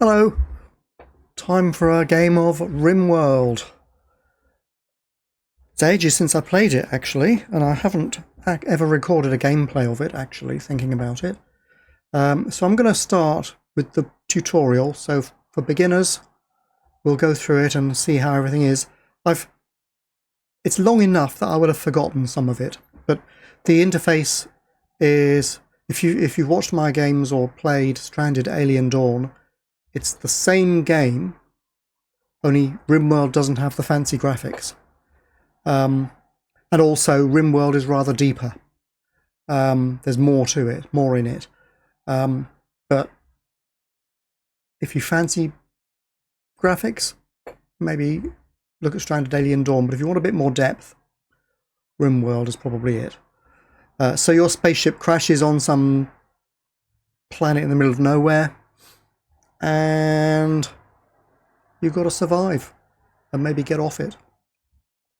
Hello, time for a game of Rimworld. It's ages since I played it actually, and I haven't ever recorded a gameplay of it actually, thinking about it. So I'm going to start with the tutorial, so for beginners we'll go through it and see how everything is. It's long enough that I would have forgotten some of it, but the interface is, if you've watched my games or played Stranded, Alien Dawn, it's the same game, only Rimworld doesn't have the fancy graphics. And also Rimworld is rather deeper. There's more to it, more in it. But if you fancy graphics, maybe look at Stranded, Alien Dawn. But if you want a bit more depth, Rimworld is probably it. So your spaceship crashes on some planet in the middle of nowhere, and you've got to survive and maybe get off it.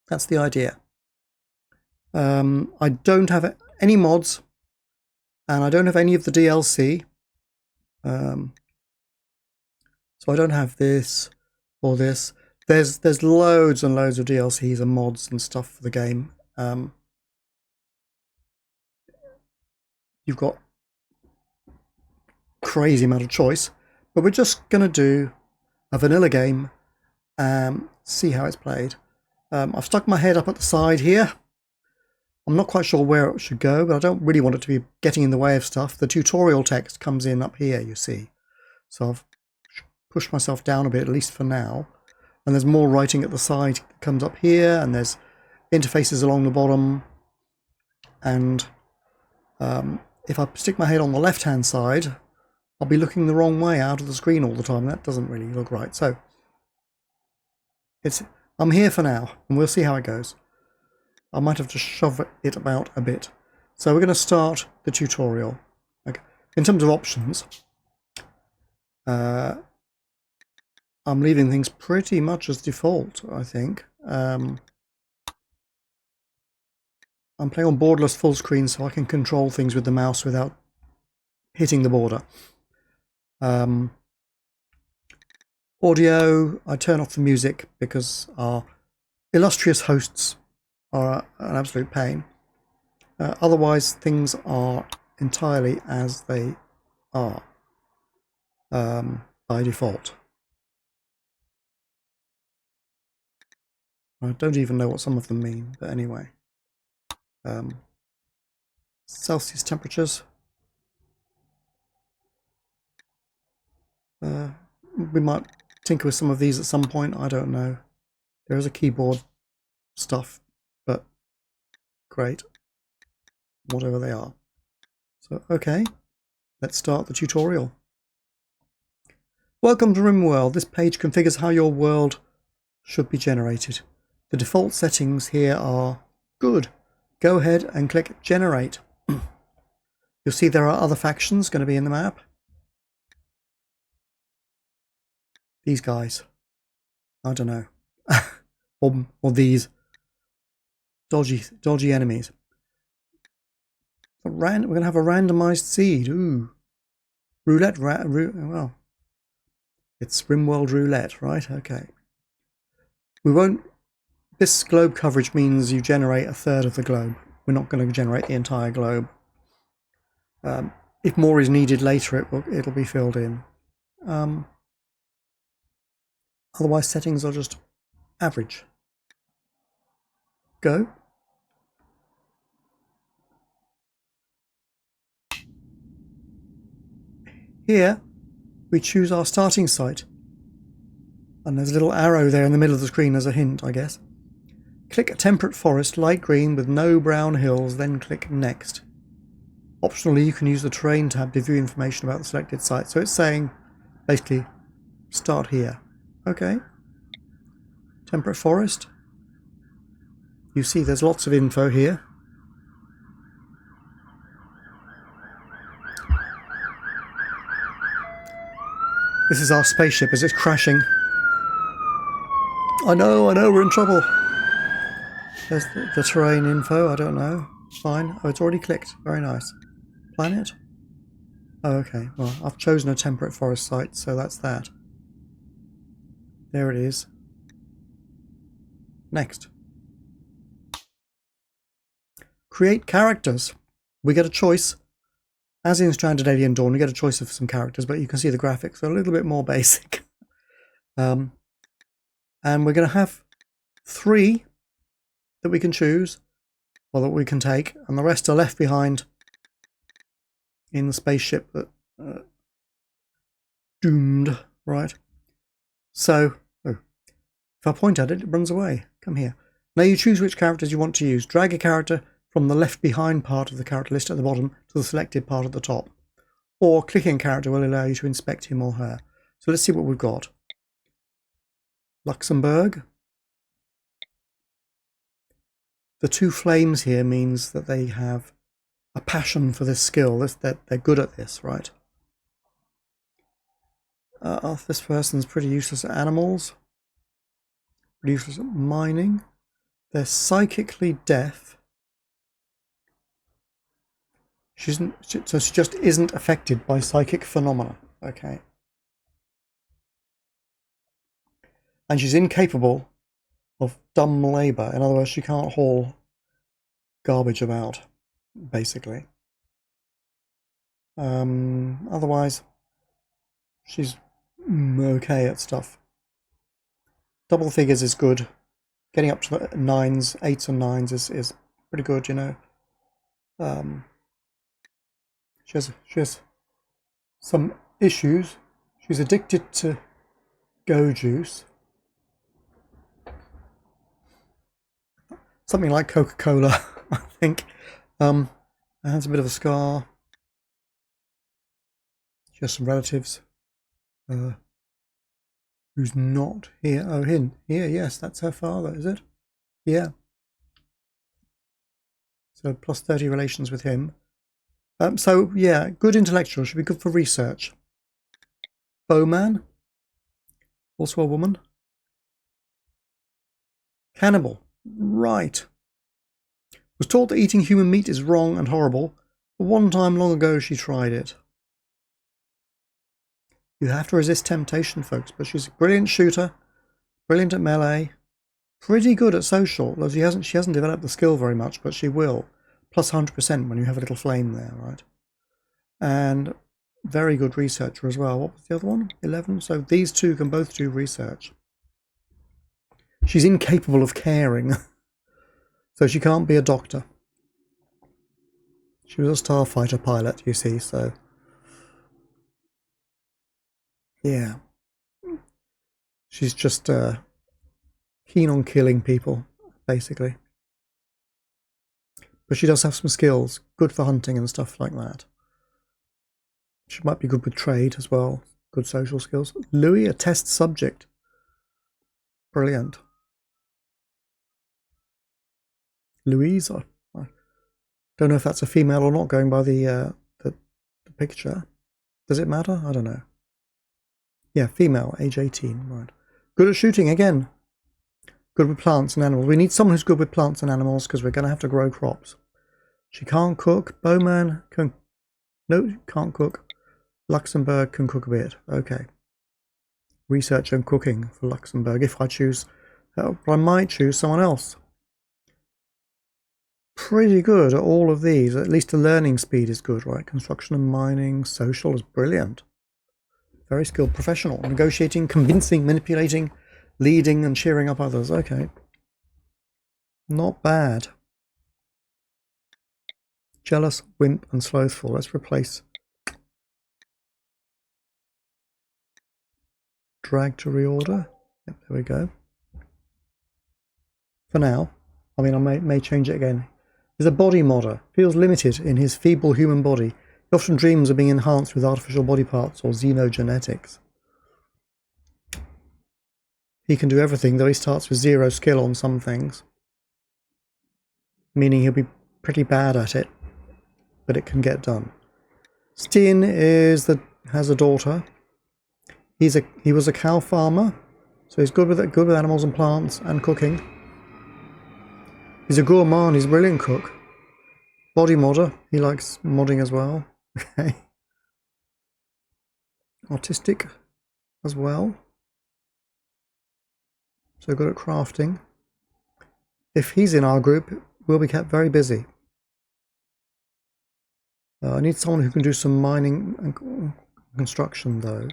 That's the idea. I don't have any mods, and I don't have any of the DLC. So I don't have this or this. There's loads and loads of DLCs and mods and stuff for the game. You've got crazy amount of choice, but we're just going to do a vanilla game and see how it's played. I've stuck my head up at the side here. I'm not quite sure where it should go, but I don't really want it to be getting in the way of stuff. The tutorial text comes in up here, you see. So I've pushed myself down a bit, at least for now. And there's more writing at the side that comes up here, and there's interfaces along the bottom. And if I stick my head on the left-hand side, I'll be looking the wrong way out of the screen all the time. That doesn't really look right. So I'm here for now, and we'll see how it goes. I might have to shove it about a bit. So we're going to start the tutorial. Okay. In terms of options, I'm leaving things pretty much as default, I think. I'm playing on borderless full screen, so I can control things with the mouse without hitting the border. Audio, I turn off the music because our illustrious hosts are an absolute pain. Otherwise, things are entirely as they are by default. I don't even know what some of them mean, but anyway. Celsius temperatures. We might tinker with some of these at some point, I don't know. There is a keyboard stuff, but great. Whatever they are. So, okay, let's start the tutorial. Welcome to Rimworld. This page configures how your world should be generated. The default settings here are good. Go ahead and click Generate. You'll see there are other factions going to be in the map. These guys. I don't know. or these dodgy enemies. We're going to have a randomized seed. Ooh. Roulette. Well, it's Rimworld Roulette, right? Okay. We won't. This globe coverage means you generate a third of the globe. We're not going to generate the entire globe. If more is needed later, it'll be filled in. Otherwise, settings are just average. Go. Here, we choose our starting site. And there's a little arrow there in the middle of the screen as a hint, I guess. Click Temperate Forest, light green with no brown hills, then click Next. Optionally, you can use the Terrain tab to view information about the selected site. So it's saying, basically, start here. Okay. Temperate Forest. You see there's lots of info here. This is our spaceship as it's crashing. I know, we're in trouble. There's the terrain info, I don't know. Fine. Oh, it's already clicked. Very nice. Planet. Oh, okay. Well, I've chosen a temperate forest site, so that's that. There it is. Next. Create characters. We get a choice. As in Stranded Alien Dawn, we get a choice of some characters, but you can see the graphics are a little bit more basic. And we're going to have 3 that we can choose, or that we can take, and the rest are left behind in the spaceship that doomed, right? So, if I point at it, it runs away. Come here. Now you choose which characters you want to use. Drag a character from the left behind part of the character list at the bottom to the selected part at the top. Or clicking a character will allow you to inspect him or her. So let's see what we've got. Luxembourg. The 2 flames here means that they have a passion for this skill. They're good at this, right? This person's pretty useless at animals. Pretty useless at mining. They're psychically deaf. So she just isn't affected by psychic phenomena. Okay. And she's incapable of dumb labour. In other words, she can't haul garbage about, basically. Otherwise, she's okay at stuff. Double figures is good. Getting up to the 9s, 8s and 9s is pretty good, you know. She has some issues. She's addicted to go juice. Something like Coca-Cola, I think. Has a bit of a scar. She has some relatives. Who's not here? Oh, here, yes, that's her father, is it? Yeah. So plus 30 relations with him. So, yeah, good intellectual. Should be good for research. Bowman. Also a woman. Cannibal. Right. Was taught that eating human meat is wrong and horrible, but one time long ago she tried it. You have to resist temptation, folks, but she's a brilliant shooter, brilliant at melee, pretty good at social, though she hasn't developed the skill very much, but she will. Plus 100% when you have a little flame there, right? And very good researcher as well. What was the other one? 11. So these 2 can both do research. She's incapable of caring. So she can't be a doctor. She was a starfighter pilot, you see, so... yeah. She's just keen on killing people, basically. But she does have some skills. Good for hunting and stuff like that. She might be good with trade as well. Good social skills. Louis, a test subject. Brilliant. Louise, I don't know if that's a female or not, going by the picture. Does it matter? I don't know. Yeah, female, age 18, right. Good at shooting again. Good with plants and animals. We need someone who's good with plants and animals because we're going to have to grow crops. She can't cook. Bowman can... no, can't cook. Luxembourg can cook a bit. Okay. Research and cooking for Luxembourg if I choose... but I might choose someone else. Pretty good at all of these. At least the learning speed is good, right? Construction and mining. Social is brilliant. Very skilled professional. Negotiating, convincing, manipulating, leading and cheering up others. Okay. Not bad. Jealous, wimp and slothful. Let's replace. Drag to reorder. Yep, there we go. For now. I mean, I may change it again. He's a body modder. Feels limited in his feeble human body. He often dreams of being enhanced with artificial body parts or xenogenetics. He can do everything, though he starts with 0 skill on some things. Meaning he'll be pretty bad at it, but it can get done. Steen has a daughter. He was a cow farmer, so he's good with animals and plants and cooking. He's a gourmand. He's a brilliant cook. Body modder. He likes modding as well. Okay. artistic as well. So good at crafting. If he's in our group, we'll be kept very busy. I need someone who can do some mining and construction, though.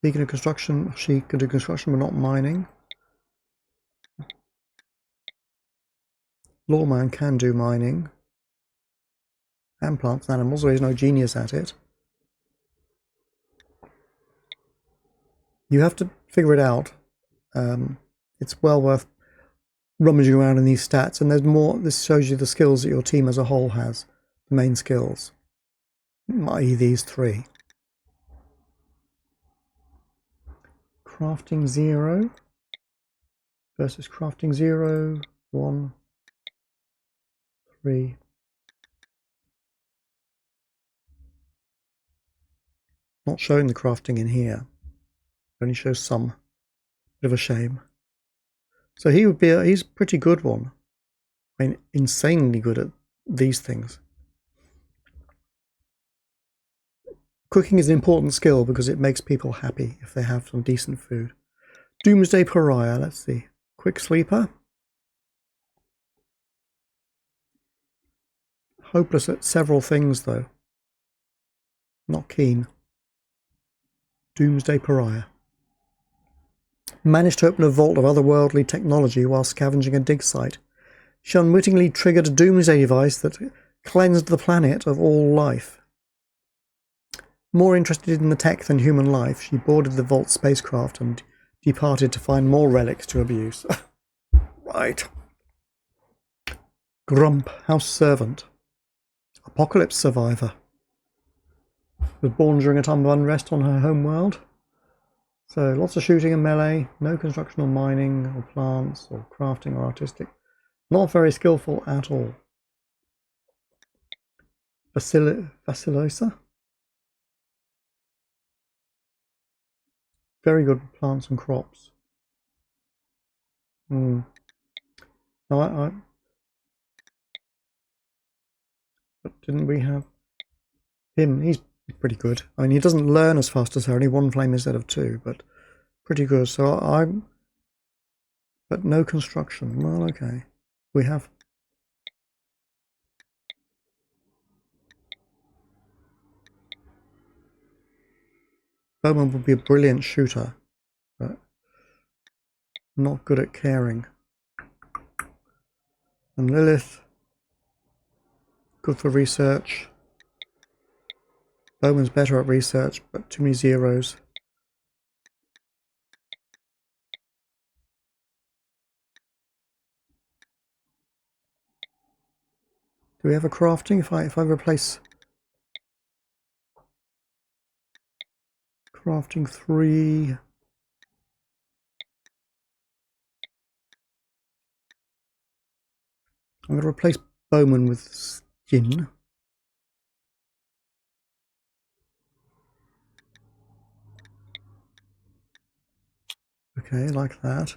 He can do construction, she can do construction, but not mining. Lawman can do mining. And plants and animals, although he's no genius at it. You have to figure it out. It's well worth rummaging around in these stats, and there's more. This shows you the skills that your team as a whole has, the main skills, i.e. these three. Crafting 0 versus crafting 0, 1, 3. Not showing the crafting in here. It only shows some. Bit of a shame. So he would be he's a pretty good one. I mean, insanely good at these things. Cooking is an important skill because it makes people happy if they have some decent food. Doomsday Pariah, let's see. Quick sleeper. Hopeless at several things though. Not keen. Doomsday Pariah. Managed to open a vault of otherworldly technology while scavenging a dig site. She unwittingly triggered a doomsday device that cleansed the planet of all life. More interested in the tech than human life, she boarded the vault spacecraft and departed to find more relics to abuse. Right. Grump, house servant. Apocalypse survivor. Was born during a time of unrest on her home world. So lots of shooting and melee, no construction or mining or plants or crafting or artistic. Not very skillful at all. Vacilosa. Very good with plants and crops. No, but didn't we have him? He's pretty good. I mean, he doesn't learn as fast as her, only 1 flame instead of 2, but pretty good. So but no construction. Well, okay. We have. Bowman would be a brilliant shooter, but not good at caring. And Lilith, good for research. Bowman's better at research, but too many zeros. Do we have a crafting? If I replace crafting 3, I'm going to replace Bowman with skin. Okay, like that.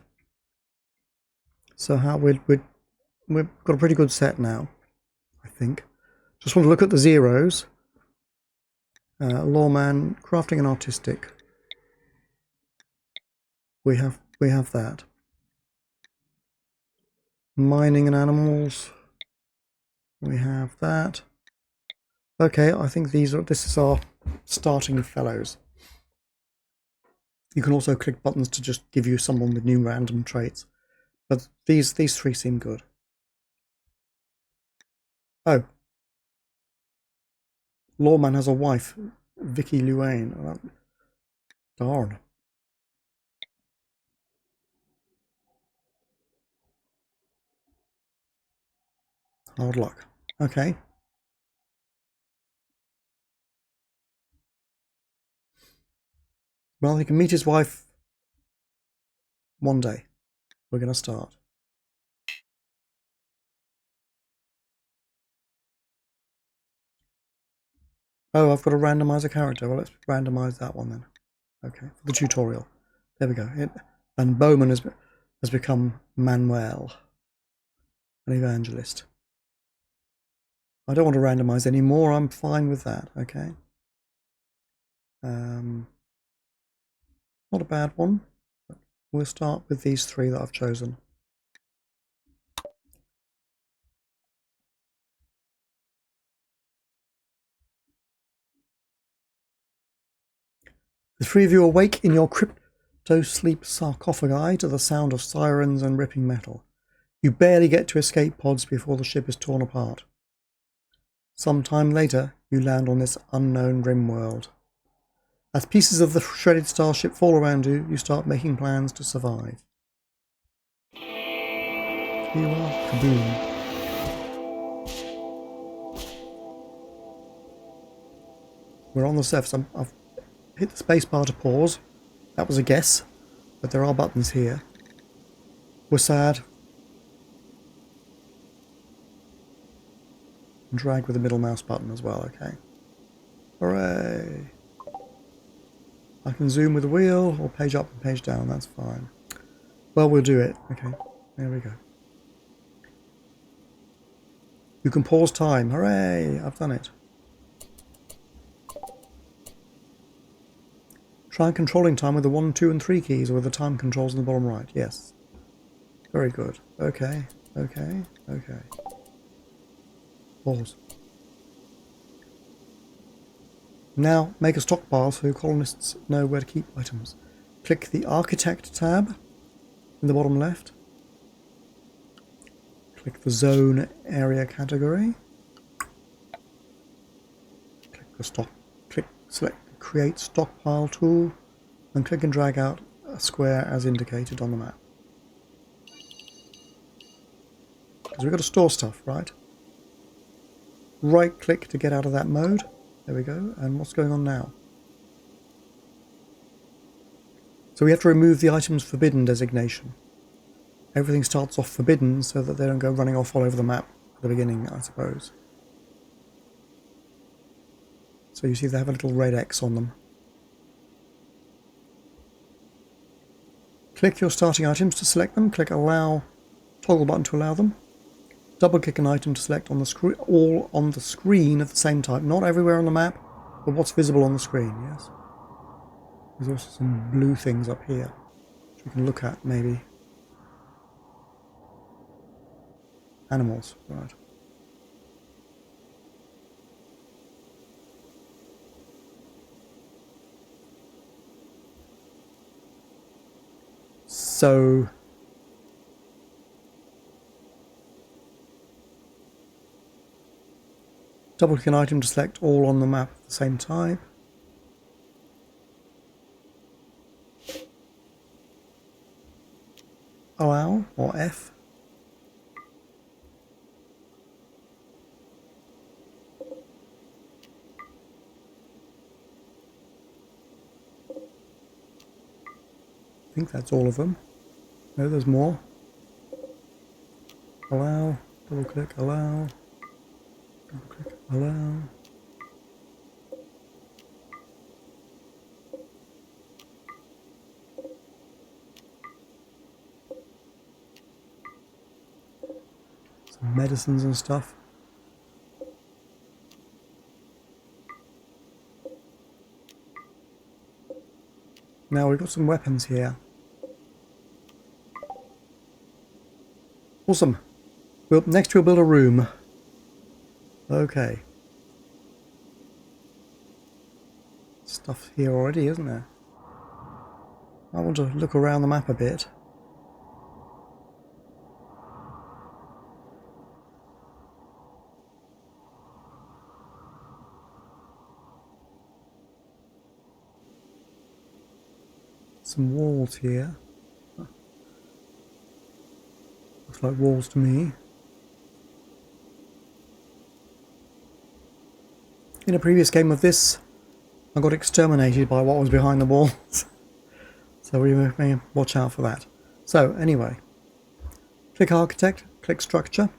So how we've got a pretty good set now, I think. Just want to look at the zeros. Lawman, crafting and artistic. We have that. Mining and animals. We have that. Okay, I think this is our starting fellows. You can also click buttons to just give you someone with new random traits. But these 3 seem good. Oh. Lawman has a wife, Vicky Luane. Oh, darn. Hard luck. Okay. Well, he can meet his wife one day. We're going to start. Oh, I've got to randomize a character. Well, let's randomize that one then. Okay, for the tutorial. There we go. And Bowman has become Manuel, an evangelist. I don't want to randomize anymore. I'm fine with that. Okay. Not a bad one. But we'll start with these three that I've chosen. The three of you awake in your crypto-sleep sarcophagi to the sound of sirens and ripping metal. You barely get to escape pods before the ship is torn apart. Some time later, you land on this unknown Rimworld. As pieces of the shredded starship fall around you, you start making plans to survive. Here you are, kaboom. We're on the surface. I've hit the space bar to pause. That was a guess, but there are buttons here. We're sad. And drag with the middle mouse button as well, okay. Hooray! I can zoom with the wheel, or page up and page down, that's fine. Well, we'll do it. Okay, there we go. You can pause time. Hooray! I've done it. Try controlling time with the 1, 2 and 3 keys, or with the time controls in the bottom right. Yes. Very good. Okay, okay, okay. Pause. Now, make a stockpile so your colonists know where to keep items. Click the Architect tab in the bottom left. Click the Zone Area category. Select the Create Stockpile tool, and click and drag out a square as indicated on the map. Because we've got to store stuff, right? Right click to get out of that mode. There we go. And what's going on now? So we have to remove the items forbidden designation. Everything starts off forbidden so that they don't go running off all over the map at the beginning, I suppose. So you see they have a little red X on them. Click your starting items to select them. Click Allow, toggle button to allow them. Double click an item to select on the screen, all on the screen of the same type. Not everywhere on the map, but what's visible on the screen, yes. There's also some blue things up here, which we can look at, maybe. Animals, right. So double click an item to select all on the map of the same type. Allow, or F. I think that's all of them. No, there's more. Allow, double click, allow, double click, allow. Some medicines and stuff. Now we've got some weapons here. Awesome. Next we'll build a room. Okay. Stuff here already, isn't there? I want to look around the map a bit. Some walls here. Looks like walls to me. In a previous game of this, I got exterminated by what was behind the walls. So we may watch out for that. So anyway, click Architect, click Structure.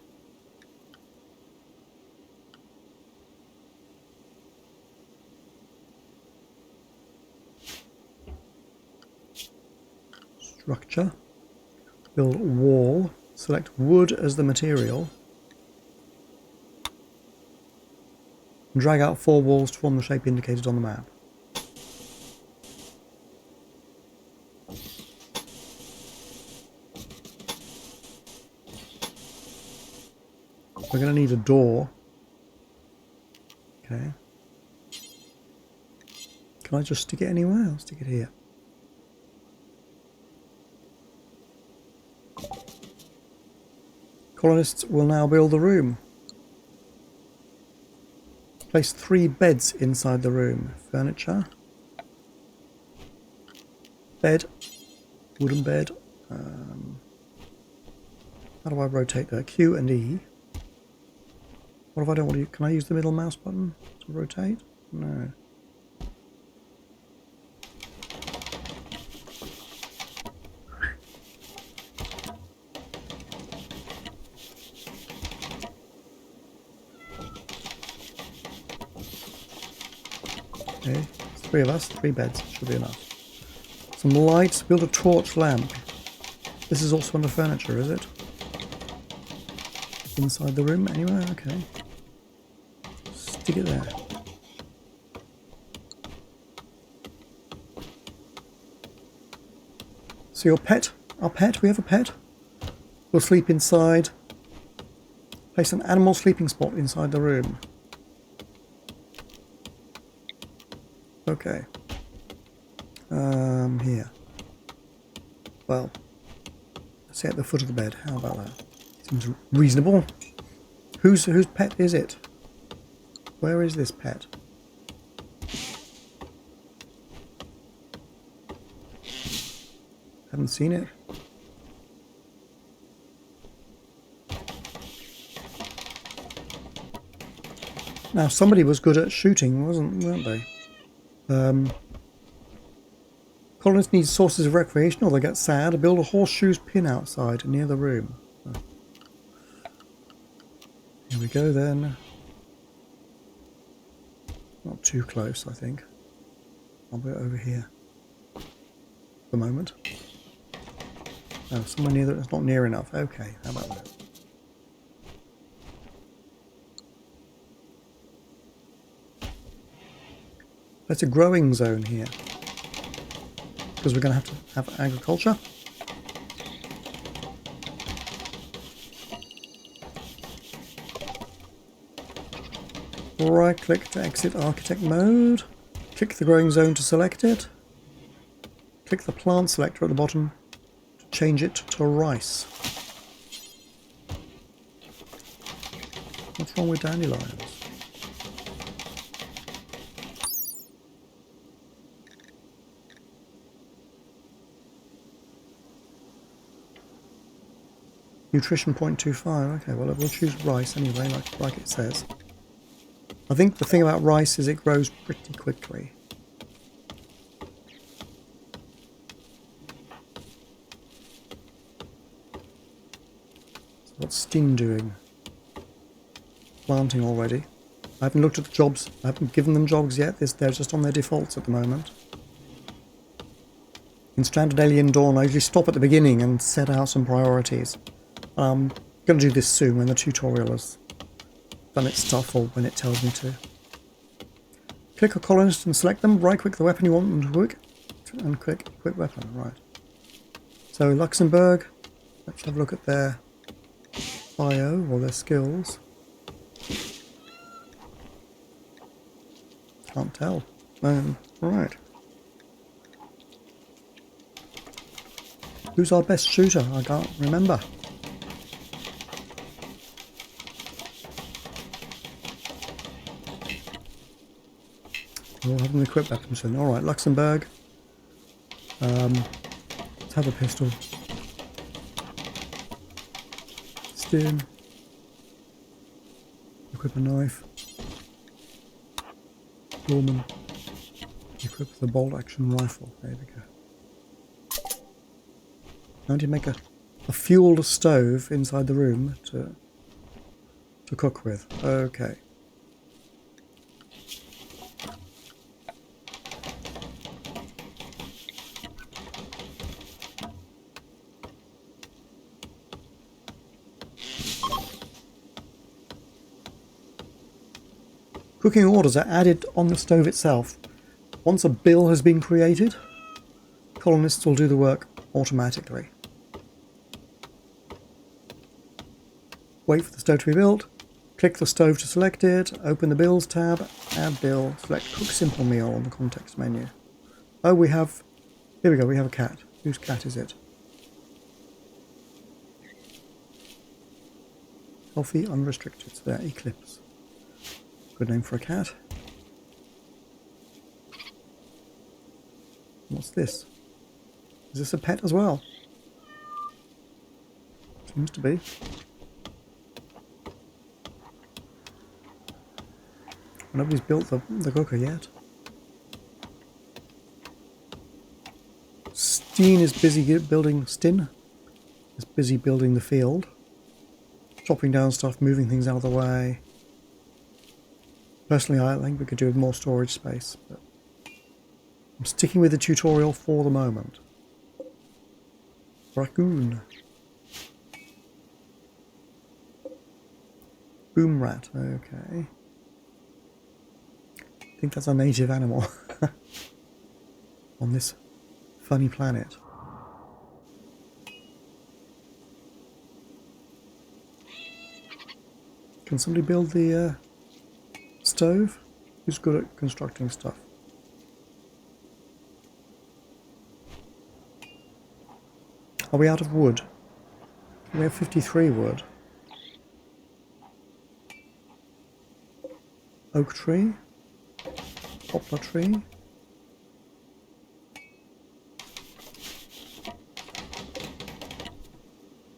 Structure. Build wall. Select wood as the material. And drag out 4 walls to form the shape indicated on the map. We're going to need a door. Okay. Can I just stick it anywhere? I'll stick it here. Colonists will now build the room. Place 3 beds inside the room. Furniture. Bed. Wooden bed. How do I rotate that? Q and E. What if I don't want to? Can I use the middle mouse button to rotate? No. Okay, 3 of us, 3 beds, should be enough. Some lights, build a torch lamp. This is also under furniture, is it? Inside the room, anywhere? Okay. Stick it there. So your pet, our pet, we have a pet. Will sleep inside. Place an animal sleeping spot inside the room. Okay. Here. Well, let's say at the foot of the bed. How about that? Seems reasonable. Whose pet is it? Where is this pet? Haven't seen it. Now somebody was good at shooting, weren't they? Colonists need sources of recreation or they get sad. Build a horseshoes pin outside near the room. Oh. Here we go then. Not too close, I think. I'll put it over here. For the moment. Oh, somewhere near that. It's not near enough. Okay, how about that? That's a growing zone here. Because we're going to have agriculture. Right click to exit architect mode. Click the growing zone to select it. Click the plant selector at the bottom to change it to rice. What's wrong with dandelions? Nutrition 0.25, okay, well we'll choose rice anyway, like it says. I think the thing about rice is it grows pretty quickly. So what's Steam doing? Planting already. I haven't looked at the jobs, I haven't given them jobs yet, they're just on their defaults at the moment. In Standard Alien Dawn I usually stop at the beginning and set out some priorities. I'm going to do this soon when the tutorial has done its stuff or when it tells me to. Click a colonist and select them. Right click the weapon you want them to work and click equip weapon. Right. So Luxembourg, let's have a look at their bio or their skills. Can't tell. Right. Who's our best shooter? I can't remember. We'll have them equip weapons soon. Alright, Luxembourg. Let's have a pistol. Stim. Equip a knife. Lawman. Equip the bolt action rifle. There we go. Now to make a fueled stove inside the room to cook with. Okay. Cooking orders are added on the stove itself. Once a bill has been created, colonists will do the work automatically. Wait for the stove to be built, Click the stove to select it, open the Bills tab, add bill, select Cook Simple Meal on the context menu. Oh, we have, here we go, we have a cat. Whose cat is it? Healthy, unrestricted, so there, Eclipse. Good name for a cat. What's this? Is this a pet as well? Seems to be. Nobody's built the cooker yet. Steen is busy building the field. Chopping down stuff, moving things out of the way. Personally, I think we could do with more storage space, but I'm sticking with the tutorial for the moment. Raccoon. Boom rat, okay. I think that's a native animal on this funny planet. Can somebody build the stove? Who's good at constructing stuff? Are we out of wood? We have 53 wood. Oak tree. Poplar tree.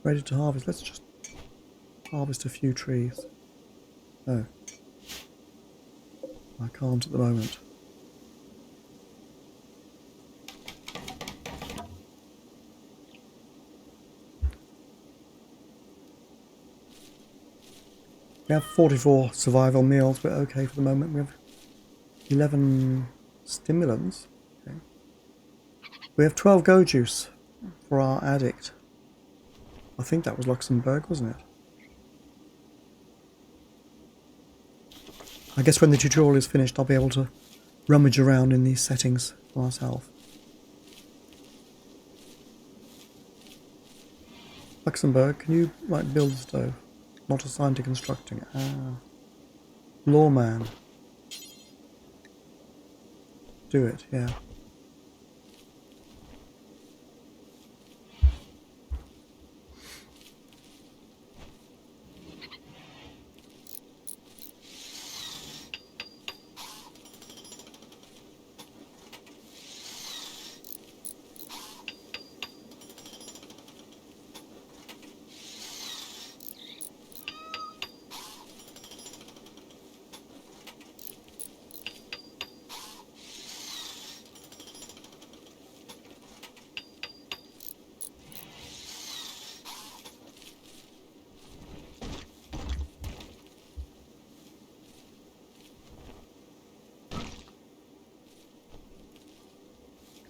Ready to harvest. Let's just harvest a few trees. Oh. I can't at the moment. We have 44 survival meals, but okay for the moment. We have 11 stimulants. Okay. We have 12 go juice for our addict. I think that was Luxembourg, wasn't it? I guess when the tutorial is finished, I'll be able to rummage around in these settings for myself. Luxembourg, can you build a stove? Not assigned to constructing. Ah. Lawman. Do it, yeah.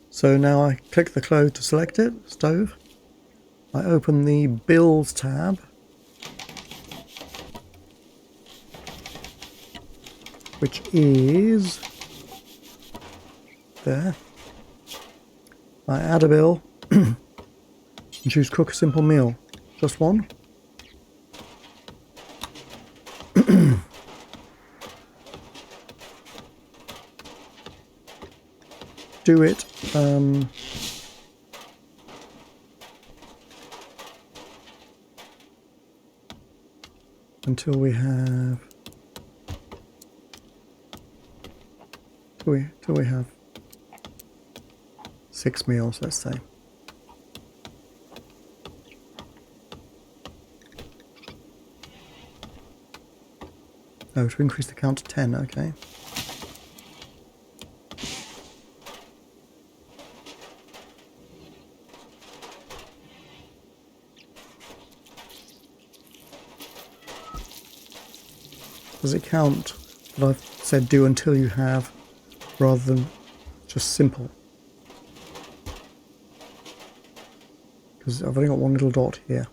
So now I click the clove to select it, stove. I open the Bills tab. Which is there. I add a bill and choose Cook a Simple Meal. Just one. Do it until we have till we have 6 meals, let's say. Oh, to increase the count to 10, okay. Does it count that I've said do until you have, rather than just simple? Because I've only got one little dot here.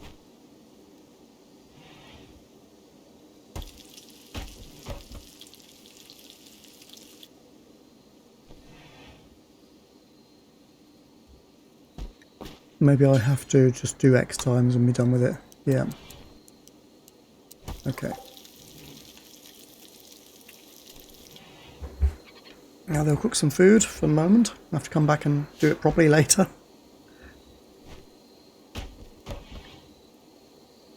Maybe I have to just do X times and be done with it. Yeah. Okay. Now they'll cook some food for the moment. I'll have to come back and do it properly later.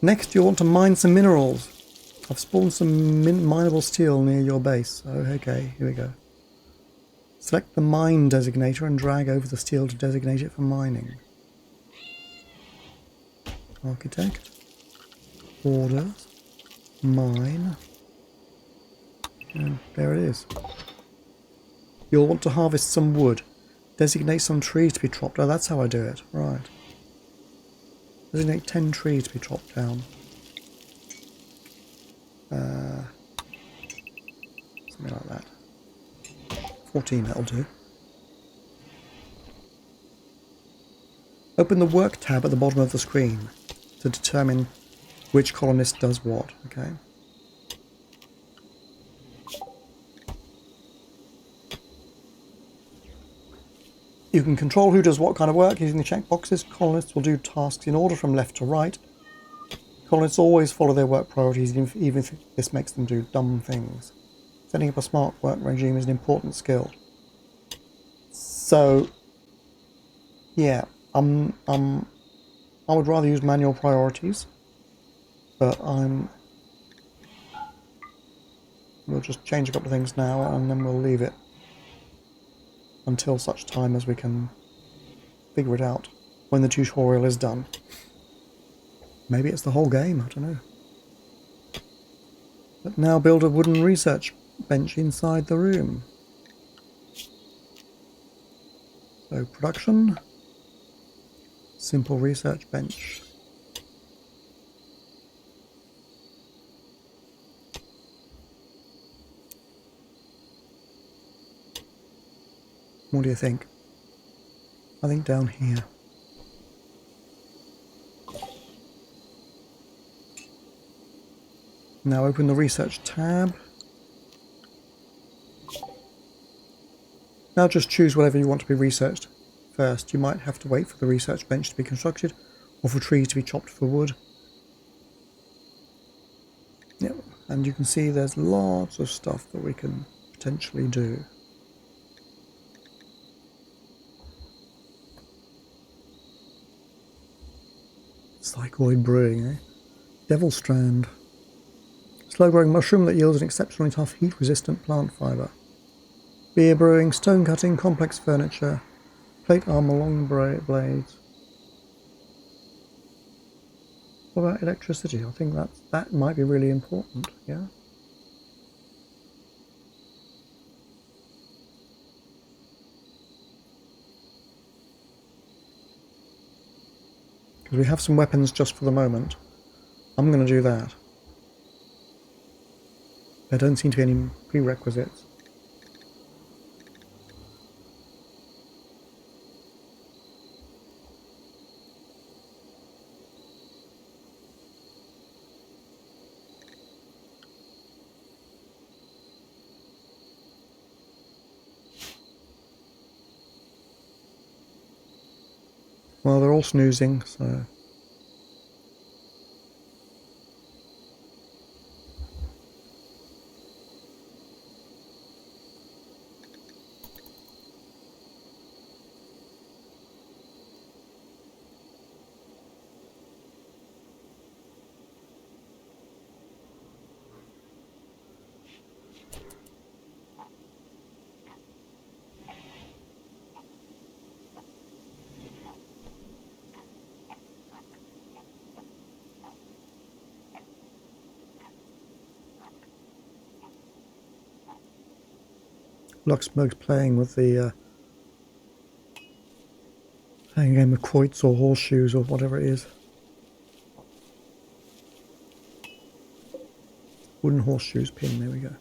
Next, you'll want to mine some minerals. I've spawned some mineable steel near your base. Oh, okay, here we go. Select the mine designator and drag over the steel to designate it for mining. Architect. Orders. Mine. And there it is. You'll want to harvest some wood. Designate some trees to be chopped. Oh, that's how I do it. Right. Designate 10 trees to be chopped down. Something like that. 14, that'll do. Open the Work tab at the bottom of the screen to determine which colonist does what, okay? You can control who does what kind of work using the checkboxes. Colonists will do tasks in order from left to right. Colonists always follow their work priorities, even if this makes them do dumb things. Setting up a smart work regime is an important skill. So, yeah, I would rather use manual priorities, but we'll just change a couple of things now, and then we'll leave it until such time as we can figure it out when the tutorial is done. Maybe it's the whole game, I don't know. But now build a wooden research bench inside the room. So production, simple research bench. What do you think? I think down here. Now open the research tab. Now just choose whatever you want to be researched first. You might have to wait for the research bench to be constructed or for trees to be chopped for wood. Yep, and you can see there's lots of stuff that we can potentially do. Cycloid brewing, eh? Devil strand. Slow-growing mushroom that yields an exceptionally tough, heat-resistant plant fibre. Beer brewing, stone cutting, complex furniture, plate armour, long blades. What about electricity? I think that might be really important, yeah? Because we have some weapons just for the moment. I'm going to do that. There don't seem to be any prerequisites. Well, they're all snoozing, so... Luxembourg's playing with the playing a game of quoits or horseshoes or whatever it is. Wooden horseshoes pin, there we go.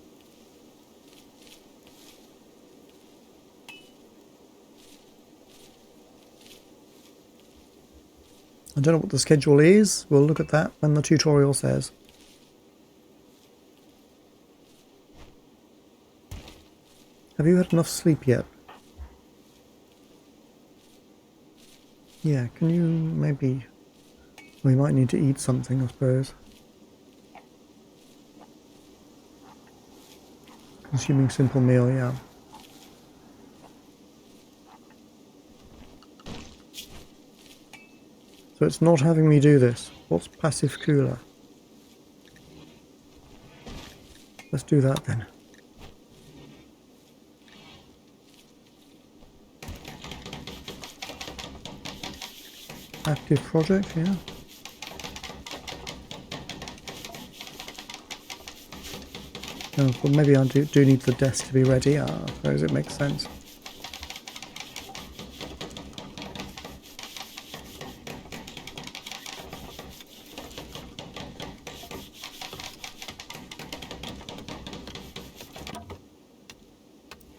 I don't know what the schedule is. We'll look at that when the tutorial says. Have you had enough sleep yet? Yeah, can you maybe... We might need to eat something, I suppose. Consuming simple meal, yeah. So it's not having me do this. What's passive cooler? Let's do that then. Active project, yeah. Oh, well, maybe I do need the desk to be ready. I suppose it makes sense.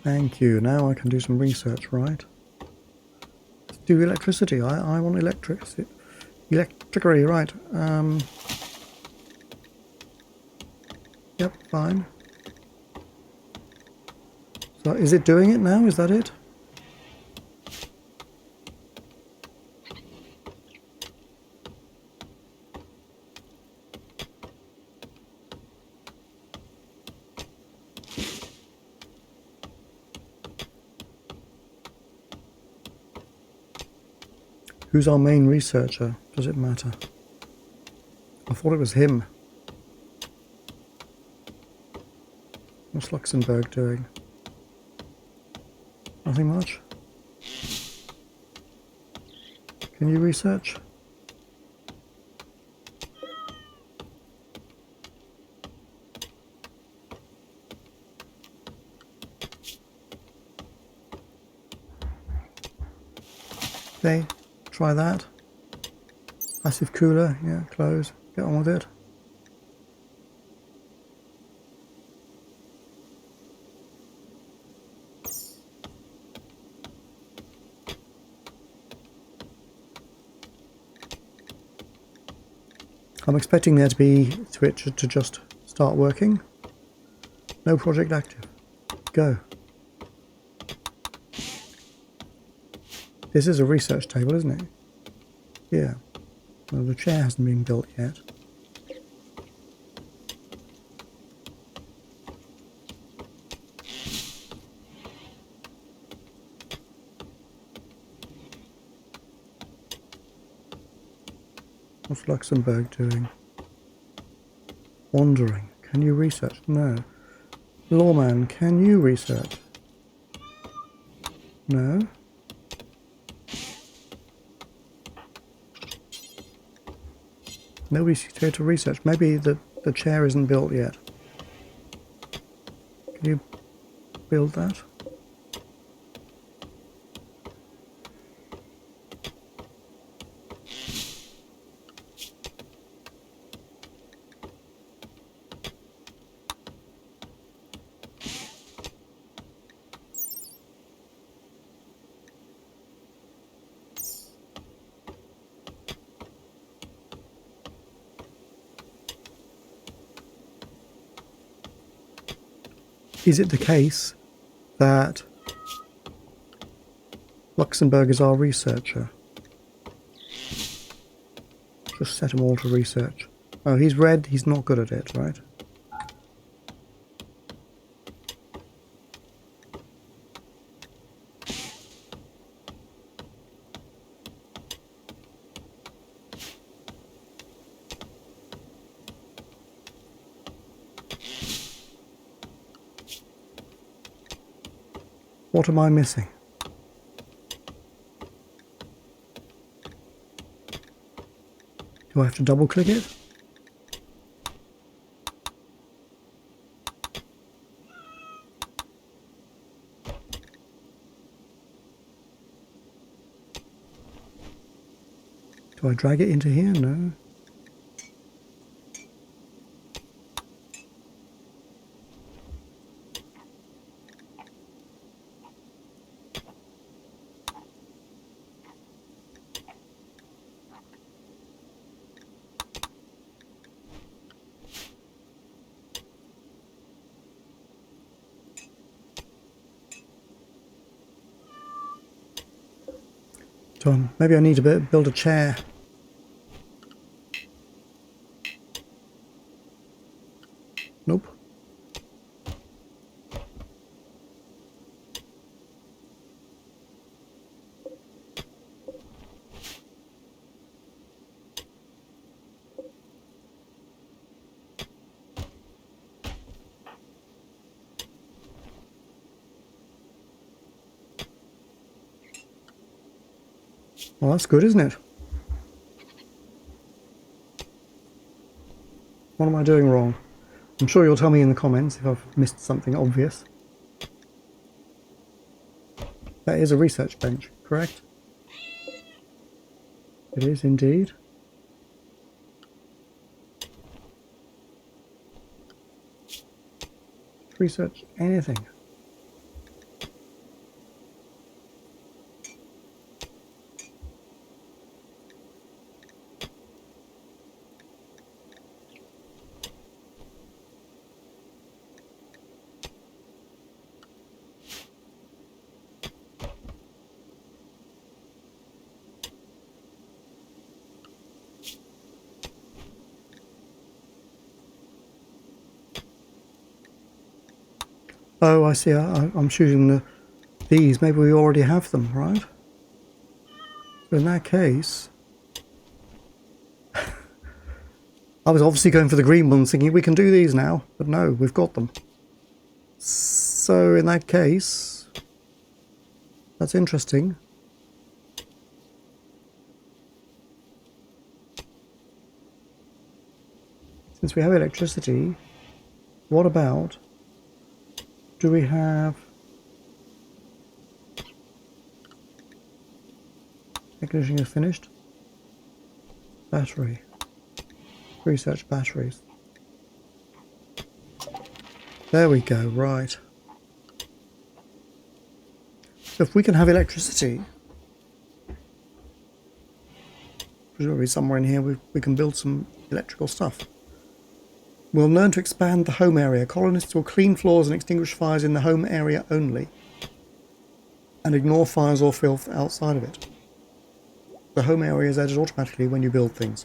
Thank you. Now I can do some research, right? Let's do electricity. I want electricity. Electricity, right. Yep, fine. So is it doing it now? Is that it? Who's our main researcher? Does it matter? I thought it was him. What's Luxembourg doing? Nothing much. Can you research? Okay, try that. Passive cooler, yeah, close. Get on with it. I'm expecting there to be Twitch to just start working. No project active. Go. This is a research table, isn't it? Yeah. Well, the chair hasn't been built yet. What's Luxembourg doing? Wandering. Can you research? No. Lawman, can you research? No. Nobody's here to research. Maybe the chair isn't built yet. Can you build that? Is it the case that Luxembourg is our researcher? Just set them all to research. Oh, he's red. He's not good at it, right? What am I missing? Do I have to double click it? Do I drag it into here? No. So maybe I need to build a chair. Nope. Well, that's good, isn't it? What am I doing wrong? I'm sure you'll tell me in the comments if I've missed something obvious. That is a research bench, correct? It is indeed. Research anything. Oh, I see. I'm shooting these. Maybe we already have them, right? So in that case, I was obviously going for the green ones, thinking we can do these now. But no, we've got them. So in that case, that's interesting. Since we have electricity, what about, do we have air conditioning is finished? Battery. Research batteries. There we go, right. So if we can have electricity, presumably somewhere in here we can build some electrical stuff. We'll learn to expand the home area. Colonists will clean floors and extinguish fires in the home area only, and ignore fires or filth outside of it. The home area is added automatically when you build things,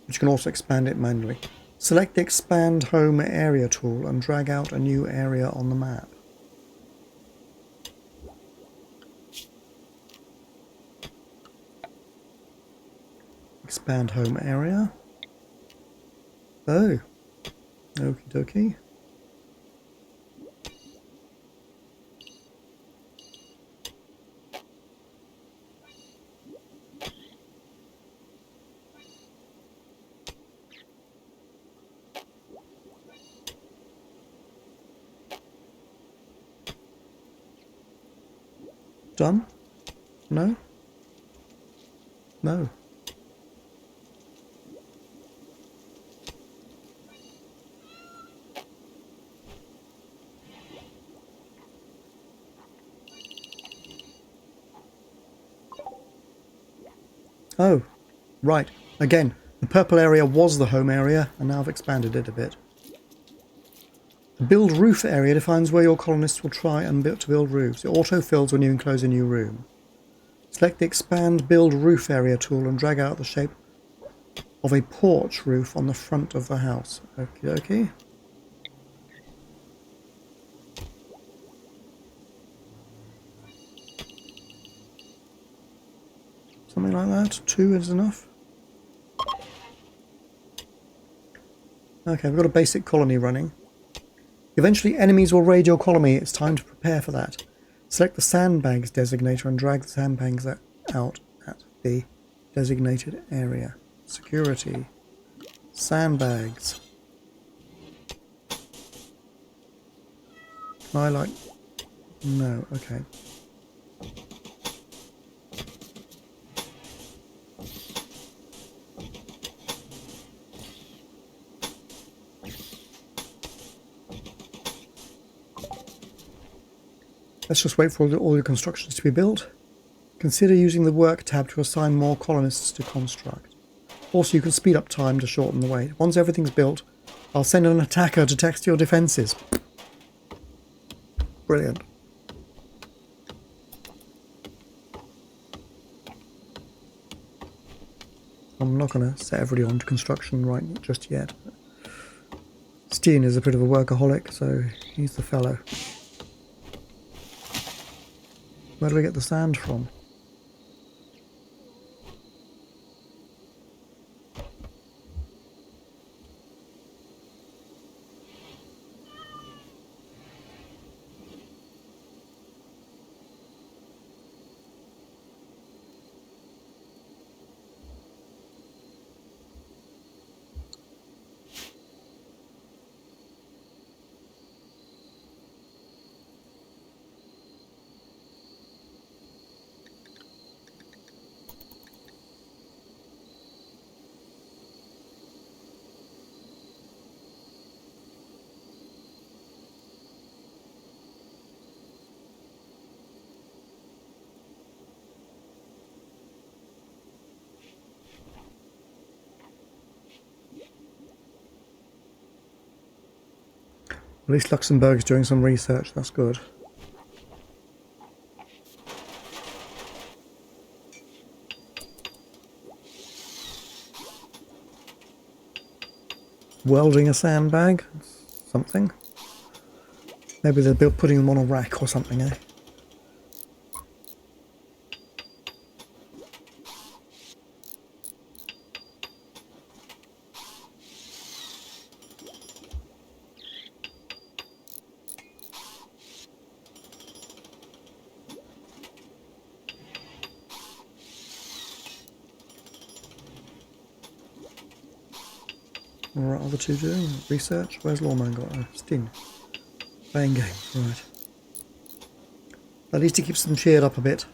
but you can also expand it manually. Select the Expand Home Area tool and drag out a new area on the map. Expand home area. Oh, okie dokie. Done? No? No. Oh, right. Again, the purple area was the home area, and now I've expanded it a bit. The build roof area defines where your colonists will try and build roofs. It auto-fills when you enclose a new room. Select the Expand Build Roof Area tool and drag out the shape of a porch roof on the front of the house. Okie dokie. Something like that. 2 is enough. Okay, we've got a basic colony running. Eventually enemies will raid your colony. It's time to prepare for that. Select the sandbags designator and drag the sandbags out at the designated area. Security. Sandbags. Can I like... No, okay. Let's just wait for all the constructions to be built. Consider using the Work tab to assign more colonists to construct. Also, you can speed up time to shorten the wait. Once everything's built, I'll send an attacker to test your defences. Brilliant. I'm not going to set everybody on to construction right just yet. Steen is a bit of a workaholic, so he's the fellow. Where do we get the sand from? At least Luxembourg's doing some research, that's good. Welding a sandbag? Something. Maybe they're putting them on a rack or something, eh? What are other two doing? Research? Where's Lawman got? Oh, Stin. Playing games, right. At least he keeps them cheered up a bit.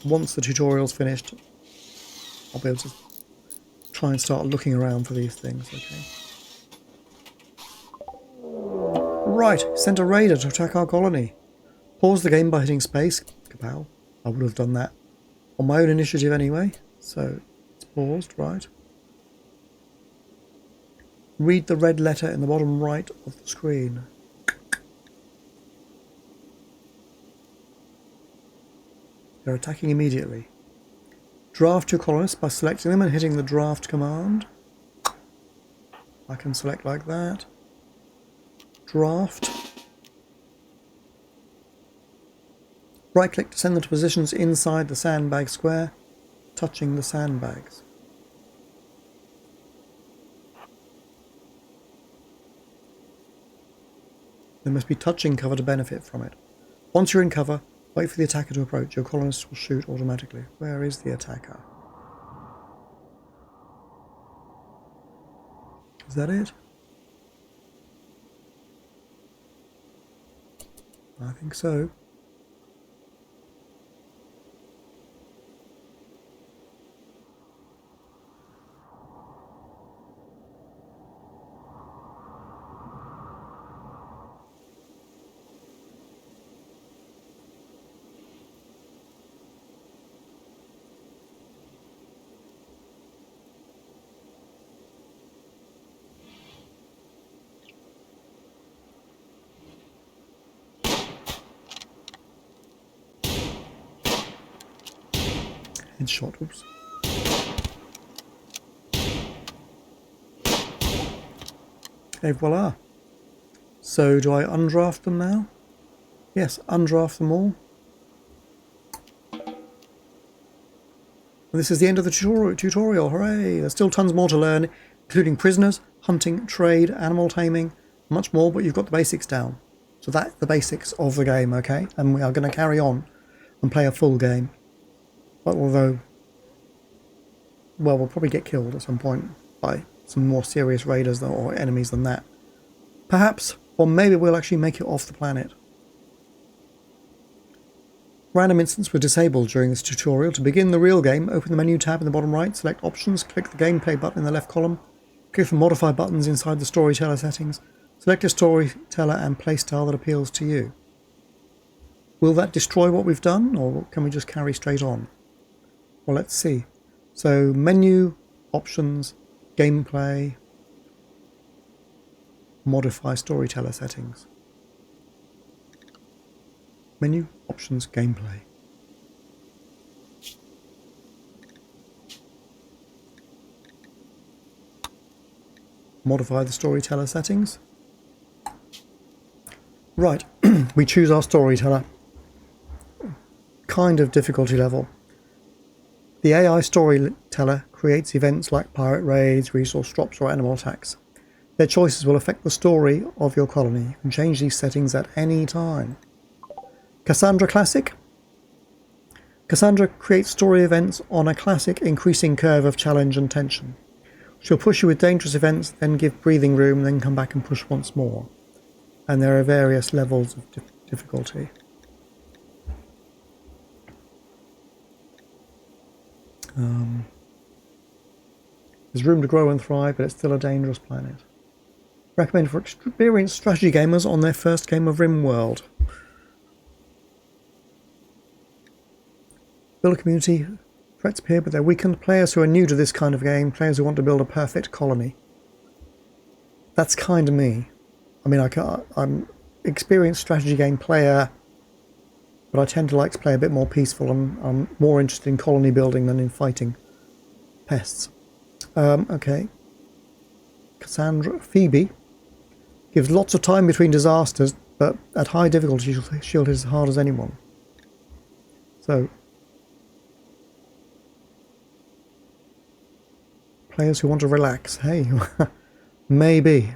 Once the tutorial's finished, I'll be able to try and start looking around for these things, okay. Right, sent a raider to attack our colony. Pause the game by hitting space. Kapow. I would have done that on my own initiative anyway, so it's paused, right. Read the red letter in the bottom right of the screen. They're attacking immediately. Draft your colonists by selecting them and hitting the draft command. I can select like that. Draft. Right click to send them to positions inside the sandbag square, touching the sandbags. They must be touching cover to benefit from it. Once you're in cover, wait for the attacker to approach. Your colonists will shoot automatically. Where is the attacker? Is that it? I think so. Headshot, oops. Okay, voila. So do I undraft them now? Yes, undraft them all. And this is the end of the tutorial, hooray! There's still tons more to learn, including prisoners, hunting, trade, animal taming, much more, but you've got the basics down. So that's the basics of the game, okay? And we are going to carry on and play a full game. But although, well, we'll probably get killed at some point by some more serious raiders or enemies than that. Perhaps, or maybe we'll actually make it off the planet. Random instance was disabled during this tutorial. To begin the real game, open the menu tab in the bottom right, select Options, click the Gameplay button in the left column, click the Modify buttons inside the Storyteller settings, select a storyteller and playstyle that appeals to you. Will that destroy what we've done, or can we just carry straight on? Well, let's see. So, menu, options, gameplay, modify storyteller settings. Menu, options, gameplay. Modify the storyteller settings. Right, we choose our storyteller. Kind of difficulty level. The AI storyteller creates events like pirate raids, resource drops, or animal attacks. Their choices will affect the story of your colony. You can change these settings at any time. Cassandra Classic. Cassandra creates story events on a classic increasing curve of challenge and tension. She'll push you with dangerous events, then give breathing room, then come back and push once more. And there are various levels of difficulty. There's room to grow and thrive, but it's still a dangerous planet. Recommend for experienced strategy gamers on their first game of Rimworld. Build a community. Threats appear, but they're weakened. Players who are new to this kind of game, players who want to build a perfect colony. That's kind of me. I mean, I'm experienced strategy game player, but I tend to like to play a bit more peaceful. I'm more interested in colony building than in fighting pests. Okay. Cassandra, Phoebe gives lots of time between disasters, but at high difficulty she'll hit as hard as anyone. So, players who want to relax, hey, maybe.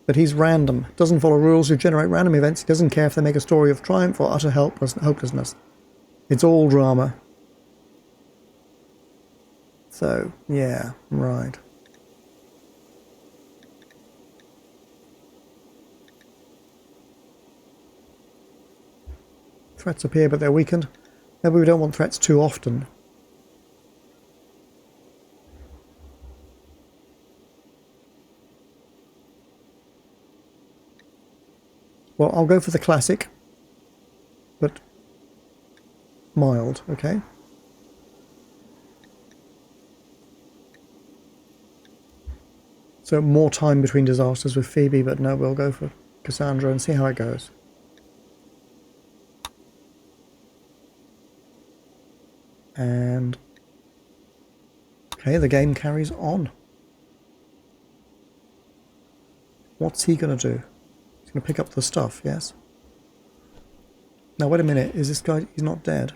But he's random, doesn't follow rules who generate random events. He doesn't care if they make a story of triumph or utter hopelessness. It's all drama. So, yeah, right. Threats appear, but they're weakened. Maybe we don't want threats too often. Well, I'll go for the classic, but mild, okay? So more time between disasters with Phoebe, but no, we'll go for Cassandra and see how it goes. And okay, the game carries on. What's he going to do? He's going to pick up the stuff, yes? Now, wait a minute. Is this guy... He's not dead.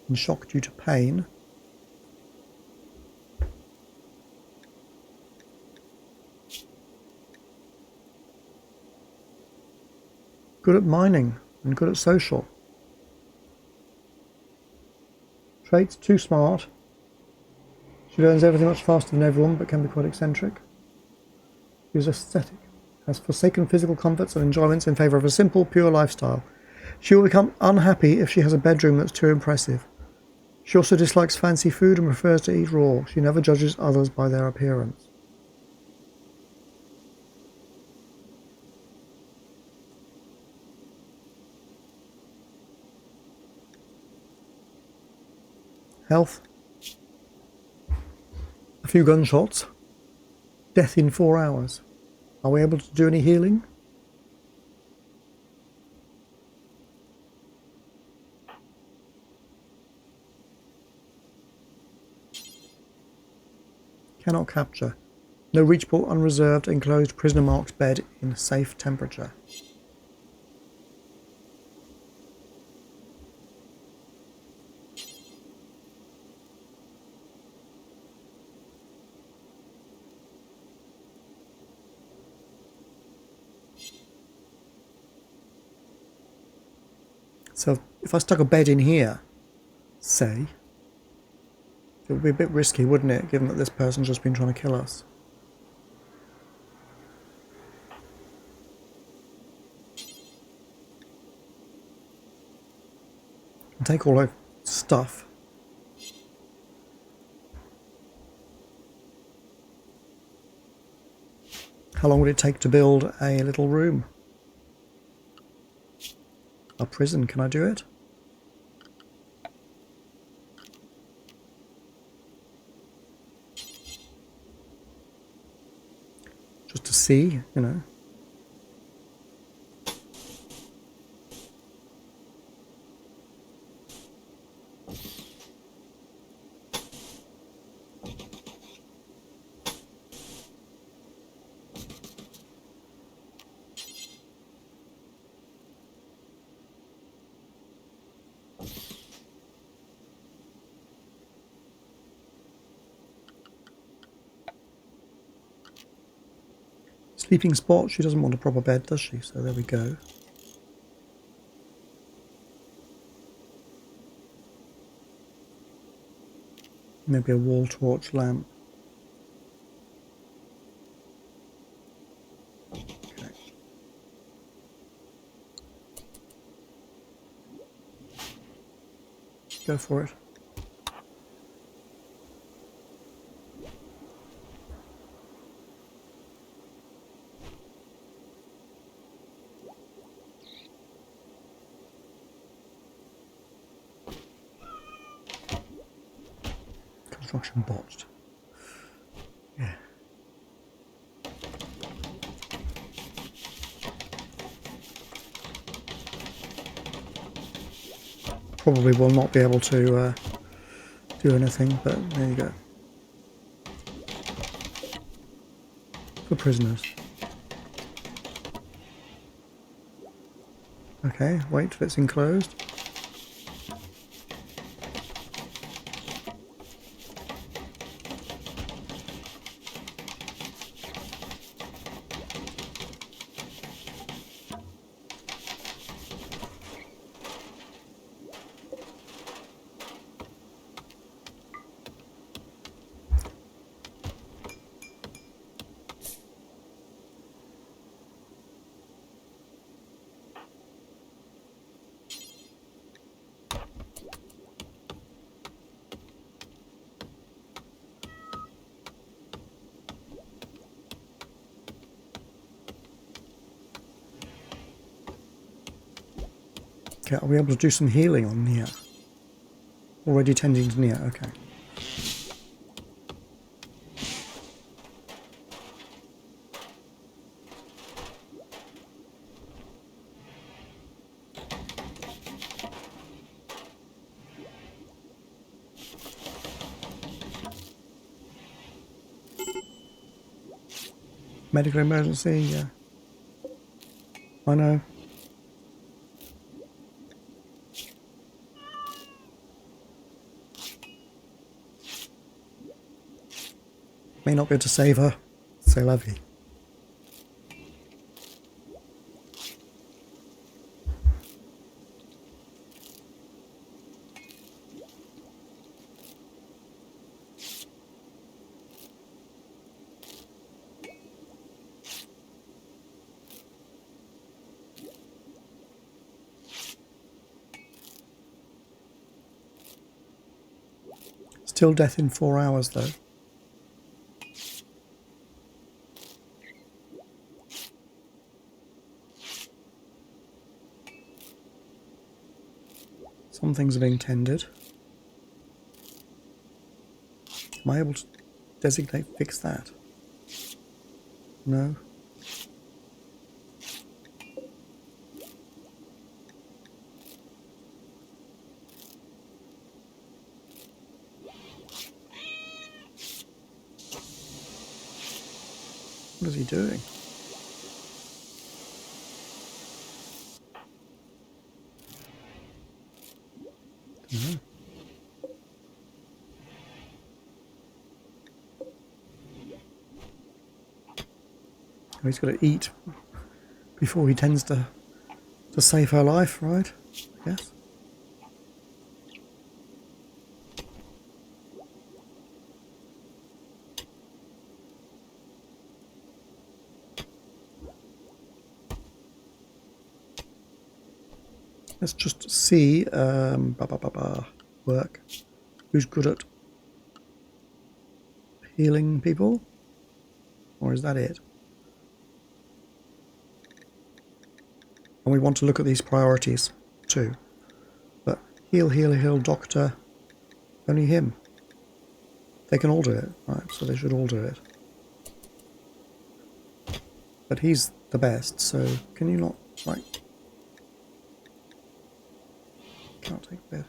In shock due to pain. Good at mining and good at social. Traits, too smart. She learns everything much faster than everyone, but can be quite eccentric. She is aesthetic. Has forsaken physical comforts and enjoyments in favour of a simple, pure lifestyle. She will become unhappy if she has a bedroom that's too impressive. She also dislikes fancy food and prefers to eat raw. She never judges others by their appearance. Health. A few gunshots. Death in 4 hours. Are we able to do any healing? Cannot capture. No reachable, unreserved, enclosed, prisoner marked bed in safe temperature. So if I stuck a bed in here, say, it would be a bit risky, wouldn't it, given that this person's just been trying to kill us. And take all our stuff. How long would it take to build a little room? A prison, can I do it? Just to see, you know. Sleeping spot, she doesn't want a proper bed, does she? So there we go. Maybe a wall torch lamp. Okay. Go for it. Construction botched. Yeah. Probably will not be able to do anything, but there you go. For prisoners. Okay, wait till it's enclosed. Okay, are we able to do some healing on Nia? Already tending to Nia, okay. Medical emergency, yeah. I know. May not be able to save her. C'est la vie. Still death in 4 hours though. Some things are being tended. Am I able to designate fix that? No. What is he doing? Dunno. Oh, he's got to eat before he tends to save her life, right? Yes. Let's just see work. Who's good at healing people? Or is that it? And we want to look at these priorities too. But heal, heal, heal, doctor. Only him. They can all do it, right? So they should all do it. But he's the best, so can you not, like... Can't take that.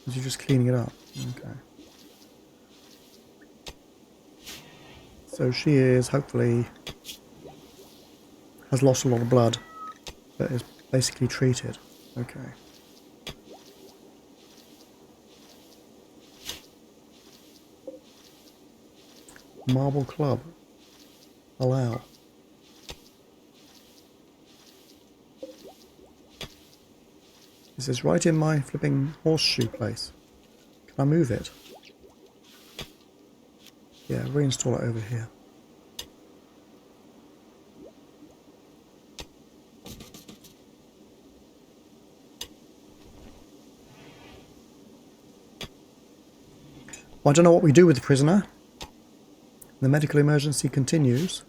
Is he just cleaning it up? Okay. So she is, hopefully, has lost a lot of blood, but is basically treated. Okay. Marble club. Allow. This is right in my flipping horseshoe place. Can I move it? Yeah, reinstall it over here. Well, I don't know what we do with the prisoner. The medical emergency continues.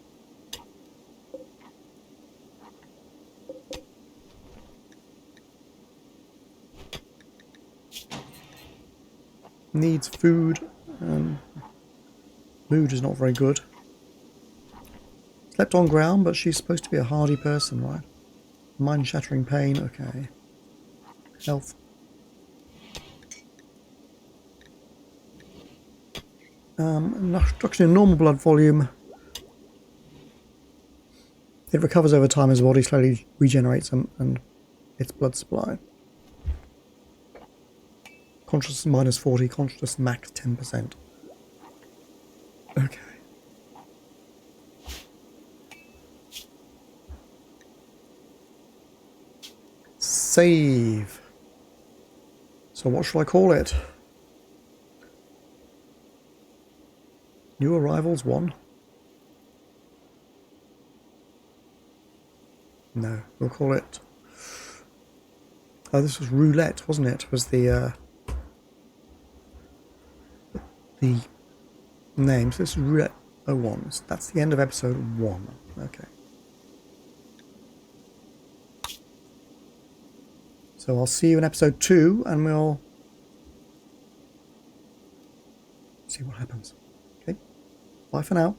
needs food, and mood is not very good. Slept on ground, but she's supposed to be a hardy person, right? Mind-shattering pain, okay. Health. Reduction in normal blood volume. It recovers over time as the body slowly regenerates and its blood supply. Consciousness minus 40, consciousness max 10%. Okay. Save. So what shall I call it? New arrivals 1? No, we'll call it... Oh, this was roulette, wasn't it? Was the name. So this is roulette 01. So that's the end of episode 1. Okay. So I'll see you in episode 2 and we'll see what happens. Okay. Bye for now.